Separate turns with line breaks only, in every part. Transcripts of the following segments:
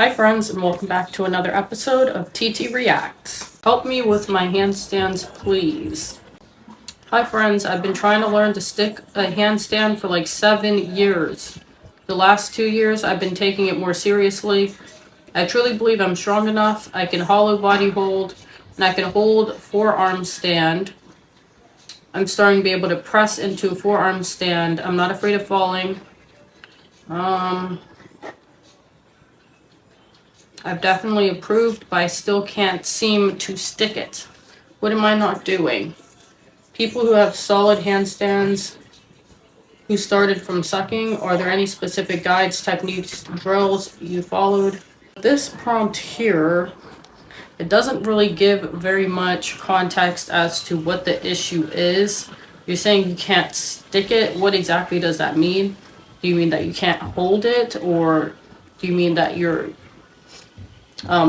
Hi friends, and welcome back to another episode of TT Reacts. Help me with my handstands, please. Hi friends, I've been trying to learn to stick a handstand for like 7 years. The last 2 years I've been taking it more seriously. I truly believe I'm strong enough. I can hollow body hold, and I can hold forearm stand. I'm starting to be able to press into a forearm stand. I'm not afraid of falling. I've definitely improved, but I still can't seem to stick it. What am I not doing? People who have solid handstands who started from sucking, are there any specific guides, techniques, drills you followed? This prompt here, it doesn't really give very much context as to what the issue is. You're saying you can't stick it. What exactly does that mean? Do you mean that you can't hold it, or do you mean that your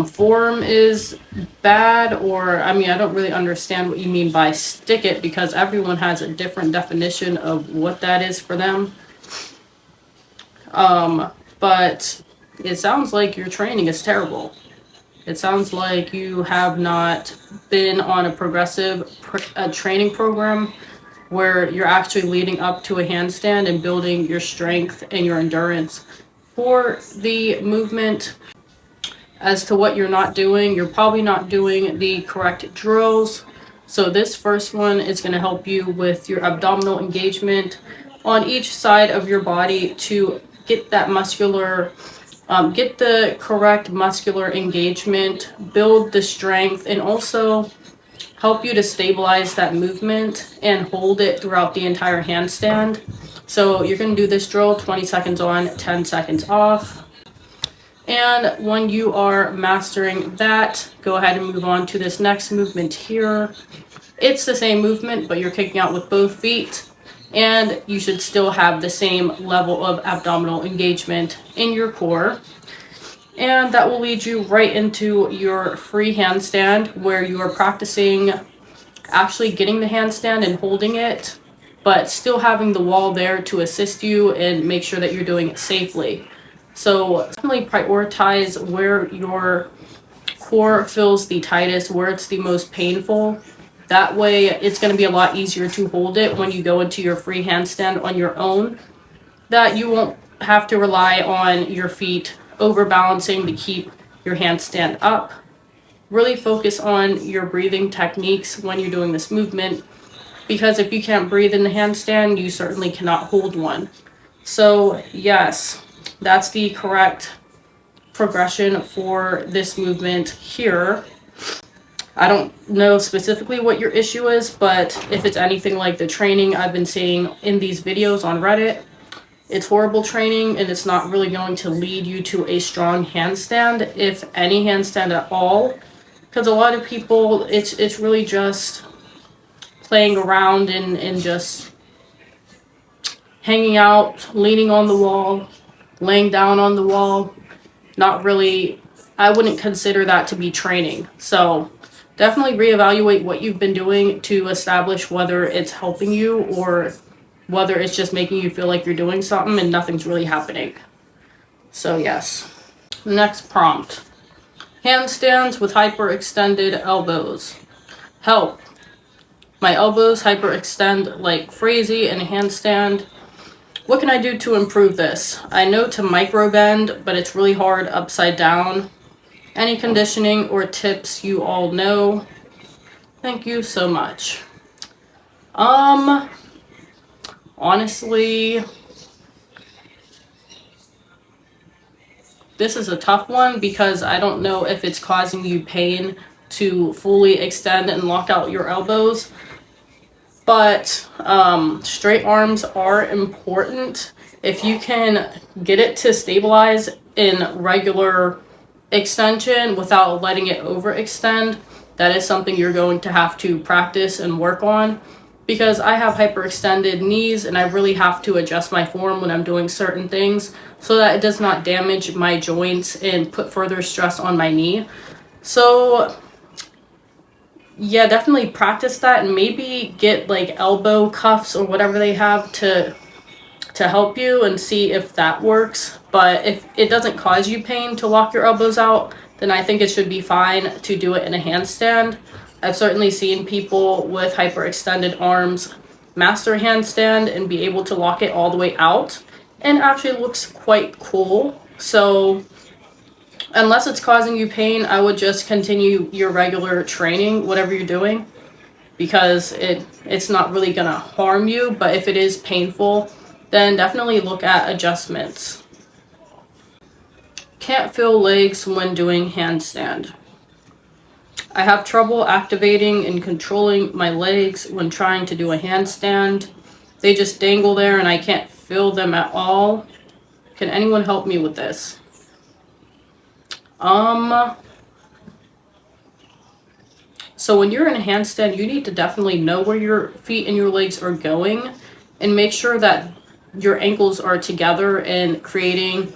form is bad? Or I don't really understand what you mean by stick it, because everyone has a different definition of what that is for them. But it sounds like your training is terrible. It sounds like you have not been on a progressive training program where you're actually leading up to a handstand and building your strength and your endurance for the movement. As to what you're not doing, you're probably not doing the correct drills. So this first one is going to help you with your abdominal engagement on each side of your body to get that muscular, get the correct muscular engagement, build the strength, and also help you to stabilize that movement and hold it throughout the entire handstand. So you're going to do this drill 20 seconds on, 10 seconds off. And when you are mastering that, go ahead and move on to this next movement here. It's the same movement, but you're kicking out with both feet, and you should still have the same level of abdominal engagement in your core. And that will lead you right into your free handstand, where you are practicing actually getting the handstand and holding it, but still having the wall there to assist you and make sure that you're doing it safely. So definitely prioritize where your core feels the tightest, where it's the most painful. That way it's going to be a lot easier to hold it when you go into your free handstand on your own, that you won't have to rely on your feet overbalancing to keep your handstand up. Really focus on your breathing techniques when you're doing this movement, because if you can't breathe in the handstand, you certainly cannot hold one. So yes, that's the correct progression for this movement here. I don't know specifically what your issue is, but if it's anything like the training I've been seeing in these videos on Reddit, it's horrible training, and it's not really going to lead you to a strong handstand, if any handstand at all. Because a lot of people, it's really just playing around and just hanging out, leaning on the wall, laying down on the wall. Not really, I wouldn't consider that to be training. So definitely reevaluate what you've been doing to establish whether it's helping you or whether it's just making you feel like you're doing something and nothing's really happening. So yes. Next prompt. Handstands with hyperextended elbows. Help. My elbows hyperextend like crazy in a handstand. What can I do to improve this? I know to micro bend, but it's really hard upside down. Any conditioning or tips you all know? Thank you so much. Honestly, this is a tough one, because I don't know if it's causing you pain to fully extend and lock out your elbows. But straight arms are important. If you can get it to stabilize in regular extension without letting it overextend, that is something you're going to have to practice and work on. Because I have hyperextended knees, and I really have to adjust my form when I'm doing certain things so that it does not damage my joints and put further stress on my knee. So yeah, definitely practice that, and maybe get like elbow cuffs or whatever they have to help you, and see if that works. But if it doesn't cause you pain to lock your elbows out, then I think it should be fine to do it in a handstand. I've certainly seen people with hyperextended arms master a handstand and be able to lock it all the way out, and actually looks quite cool. So unless it's causing you pain, I would just continue your regular training, whatever you're doing, because it's not really gonna harm you. But if it is painful, then definitely look at adjustments. Can't feel legs when doing handstand. I have trouble activating and controlling my legs when trying to do a handstand. They just dangle there and I can't feel them at all. Can anyone help me with this? So when you're in a handstand, you need to definitely know where your feet and your legs are going and make sure that your ankles are together and creating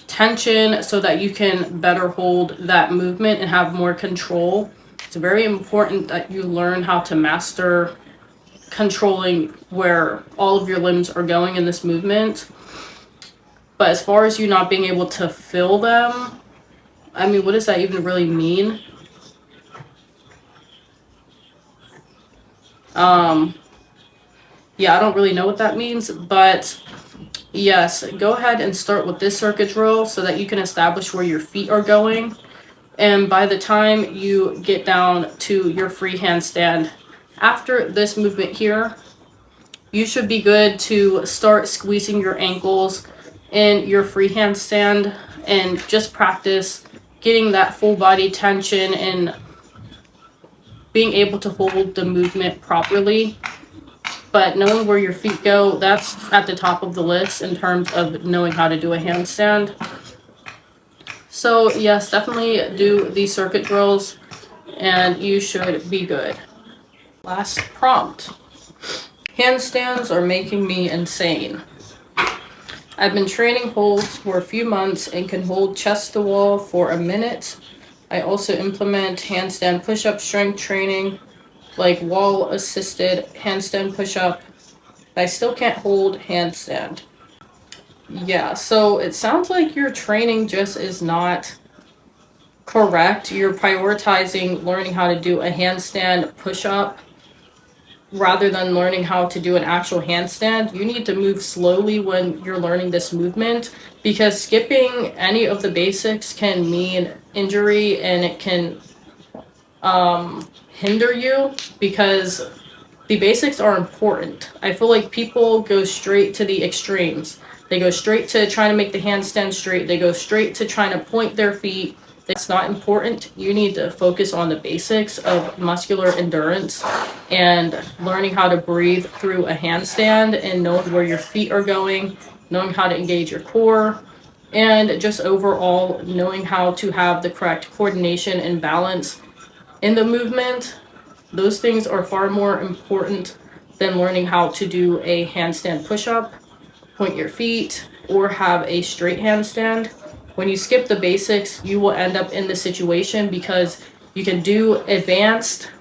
tension so that you can better hold that movement and have more control. It's very important that you learn how to master controlling where all of your limbs are going in this movement. But as far as you not being able to feel them, I mean, what does that even really mean? Yeah, I don't really know what that means, but yes, go ahead and start with this circuit drill so that you can establish where your feet are going. And by the time you get down to your free handstand, after this movement here, you should be good to start squeezing your ankles in your free handstand and just practice getting that full body tension and being able to hold the movement properly. But knowing where your feet go, that's at the top of the list in terms of knowing how to do a handstand. So yes, definitely do these circuit drills and you should be good. Last prompt. Handstands are making me insane. I've been training holds for a few months and can hold chest to wall for a minute. I also implement handstand push-up strength training, like wall-assisted handstand push-up. I still can't hold handstand. Yeah, so it sounds like your training just is not correct. You're prioritizing learning how to do a handstand push-up rather than learning how to do an actual handstand. You need to move slowly when you're learning this movement, because skipping any of the basics can mean injury and it can hinder you, because the basics are important. I feel like people go straight to the extremes. They go straight to trying to make the handstand straight. They go straight to trying to point their feet. That's not important. You need to focus on the basics of muscular endurance and learning how to breathe through a handstand and knowing where your feet are going, knowing how to engage your core, and just overall knowing how to have the correct coordination and balance in the movement. Those things are far more important than learning how to do a handstand push-up, point your feet, or have a straight handstand. When you skip the basics, you will end up in this situation because you can do advanced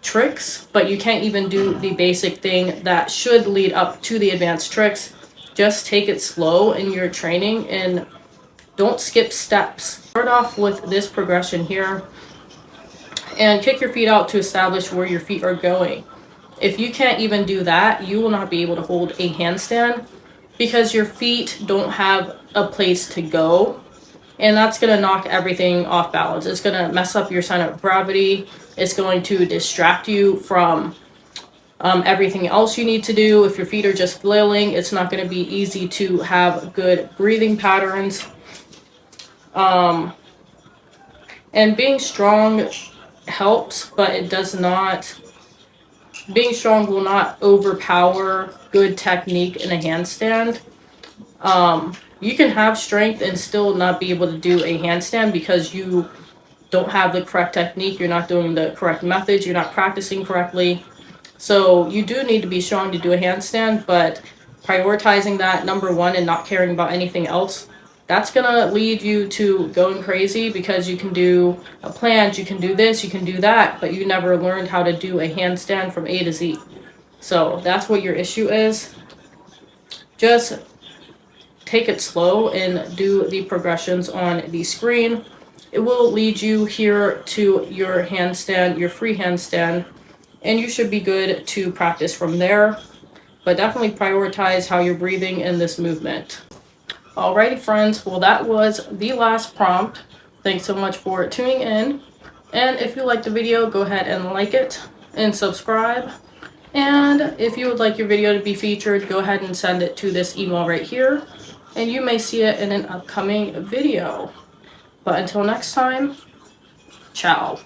tricks, but you can't even do the basic thing that should lead up to the advanced tricks. Just take it slow in your training and don't skip steps. Start off with this progression here and kick your feet out to establish where your feet are going. If you can't even do that, you will not be able to hold a handstand because your feet don't have a place to go, and that's going to knock everything off balance. It's going to mess up your center of gravity. It's going to distract you from everything else you need to do. If your feet are just flailing, it's not going to be easy to have good breathing patterns. And being strong helps, but it does not. Being strong will not overpower good technique in a handstand. You can have strength and still not be able to do a handstand because you don't have the correct technique, you're not doing the correct methods, you're not practicing correctly. So you do need to be strong to do a handstand, but prioritizing that number one and not caring about anything else, that's gonna lead you to going crazy because you can do a planche, you can do this, you can do that, but you never learned how to do a handstand from A to Z. So that's what your issue is. Just take it slow and do the progressions on the screen. It will lead you here to your handstand, your free handstand, and you should be good to practice from there. But definitely prioritize how you're breathing in this movement. Alrighty, friends. Well, that was the last prompt. Thanks so much for tuning in. And if you liked the video, go ahead and like it and subscribe. And if you would like your video to be featured, go ahead and send it to this email right here, and you may see it in an upcoming video. But until next time, ciao.